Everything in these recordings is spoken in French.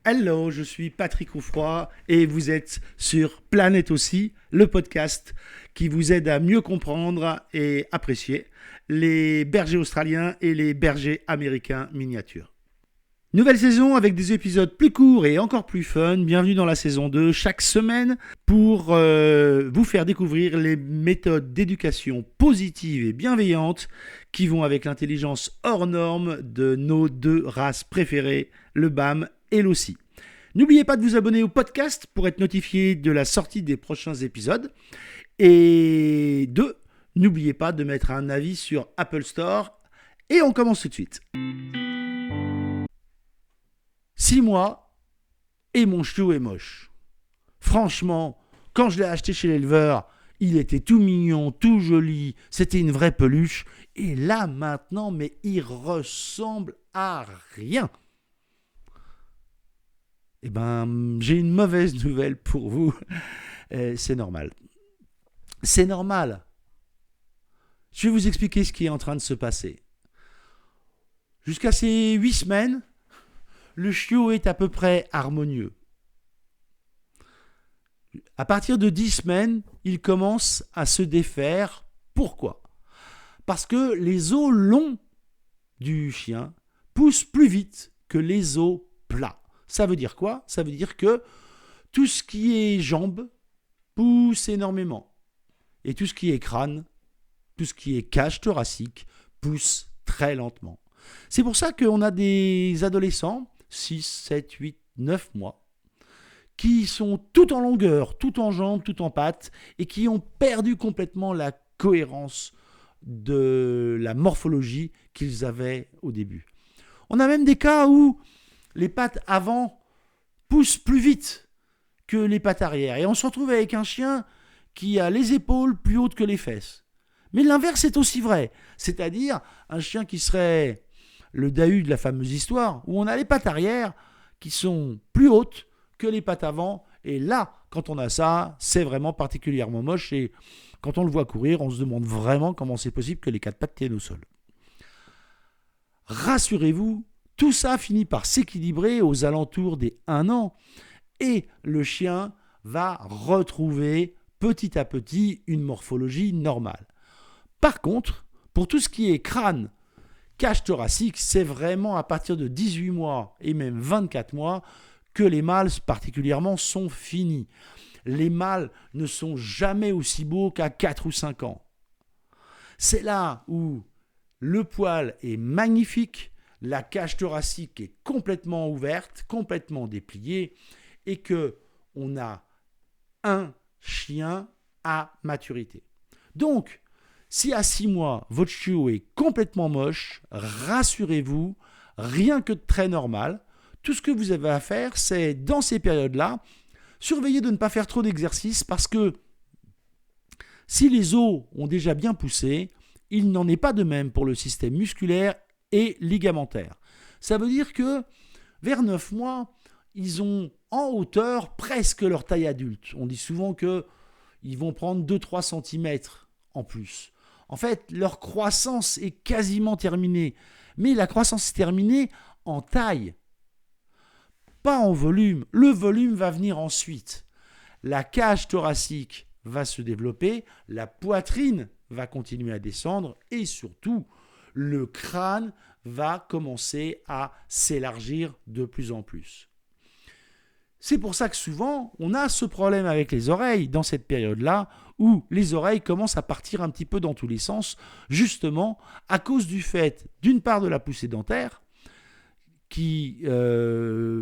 Hello, je suis Patrick Roufroy et vous êtes sur Planète aussi, le podcast qui vous aide à mieux comprendre et apprécier les bergers australiens et les bergers américains miniatures. Nouvelle saison avec des épisodes plus courts et encore plus fun. Bienvenue dans la saison 2 chaque semaine pour vous faire découvrir les méthodes d'éducation positive et bienveillante qui vont avec l'intelligence hors norme de nos deux races préférées, le BAM et l'Aussie. N'oubliez pas de vous abonner au podcast pour être notifié de la sortie des prochains épisodes. Et n'oubliez pas de mettre un avis sur Apple Store. Et on commence tout de suite. 6 mois et mon chiot est moche. Franchement, quand je l'ai acheté chez l'éleveur, il était tout mignon, tout joli, c'était une vraie peluche. Et là maintenant, mais il ressemble à rien. Eh ben, j'ai une mauvaise nouvelle pour vous. C'est normal. C'est normal. Je vais vous expliquer ce qui est en train de se passer. Jusqu'à ces 8 semaines, le chiot est à peu près harmonieux. À partir de 10 semaines, il commence à se défaire. Pourquoi ? Parce que les os longs du chien poussent plus vite que les os plats. Ça veut dire quoi ? Ça veut dire que tout ce qui est jambes pousse énormément. Et tout ce qui est crâne, tout ce qui est cage thoracique pousse très lentement. C'est pour ça qu'on a des adolescents, 6, 7, 8, 9 mois, qui sont tout en longueur, tout en jambes, tout en pattes, et qui ont perdu complètement la cohérence de la morphologie qu'ils avaient au début. On a même des cas où les pattes avant poussent plus vite que les pattes arrière. Et on se retrouve avec un chien qui a les épaules plus hautes que les fesses. Mais l'inverse est aussi vrai. C'est-à-dire un chien qui serait le Dahu de la fameuse histoire, où on a les pattes arrière qui sont plus hautes que les pattes avant. Et là, quand on a ça, c'est vraiment particulièrement moche. Et quand on le voit courir, on se demande vraiment comment c'est possible que les 4 pattes tiennent au sol. Rassurez-vous, tout ça finit par s'équilibrer aux alentours des 1 an et le chien va retrouver petit à petit une morphologie normale. Par contre, pour tout ce qui est crâne, cage thoracique, c'est vraiment à partir de 18 mois et même 24 mois que les mâles particulièrement sont finis. Les mâles ne sont jamais aussi beaux qu'à 4 ou 5 ans. C'est là où le poil est magnifique, la cage thoracique est complètement ouverte, complètement dépliée, et qu'on a un chien à maturité. Donc, si à 6 mois, votre chiot est complètement moche, rassurez-vous, rien que de très normal. Tout ce que vous avez à faire, c'est, dans ces périodes-là, surveiller de ne pas faire trop d'exercice parce que si les os ont déjà bien poussé, il n'en est pas de même pour le système musculaire et ligamentaire. Ça veut dire que vers 9 mois, ils ont en hauteur presque leur taille adulte. On dit souvent qu'ils vont prendre 2-3 cm en plus. En fait, leur croissance est quasiment terminée. Mais la croissance est terminée en taille, pas en volume. Le volume va venir ensuite. La cage thoracique va se développer, la poitrine va continuer à descendre et surtout, le crâne va commencer à s'élargir de plus en plus. C'est pour ça que souvent, on a ce problème avec les oreilles dans cette période-là, où les oreilles commencent à partir un petit peu dans tous les sens, justement à cause du fait, d'une part de la poussée dentaire, qui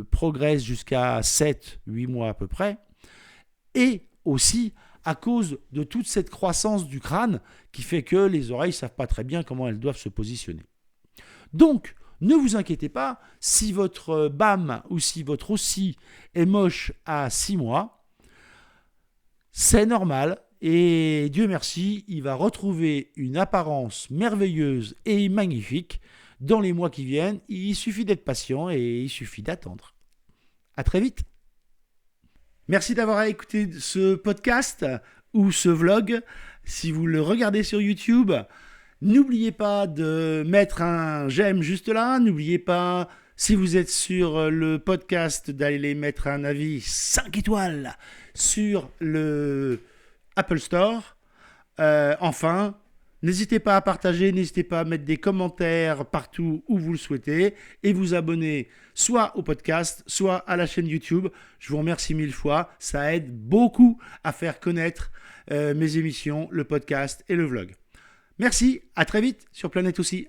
progresse jusqu'à 7-8 mois à peu près, et aussi à cause de toute cette croissance du crâne qui fait que les oreilles ne savent pas très bien comment elles doivent se positionner. Donc, ne vous inquiétez pas, si votre BAM ou si votre Aussie est moche à 6 mois, c'est normal et Dieu merci, il va retrouver une apparence merveilleuse et magnifique dans les mois qui viennent. Il suffit d'être patient et il suffit d'attendre. À très vite. Merci d'avoir écouté ce podcast ou ce vlog. Si vous le regardez sur YouTube, n'oubliez pas de mettre un j'aime juste là. N'oubliez pas Si vous êtes sur le podcast, d'aller mettre un avis 5 étoiles sur le Apple Store. Enfin, n'hésitez pas à partager, n'hésitez pas à mettre des commentaires partout où vous le souhaitez et vous abonner soit au podcast, soit à la chaîne YouTube. Je vous remercie 1000 fois, ça aide beaucoup à faire connaître mes émissions, le podcast et le vlog. Merci, à très vite sur Planète aussi.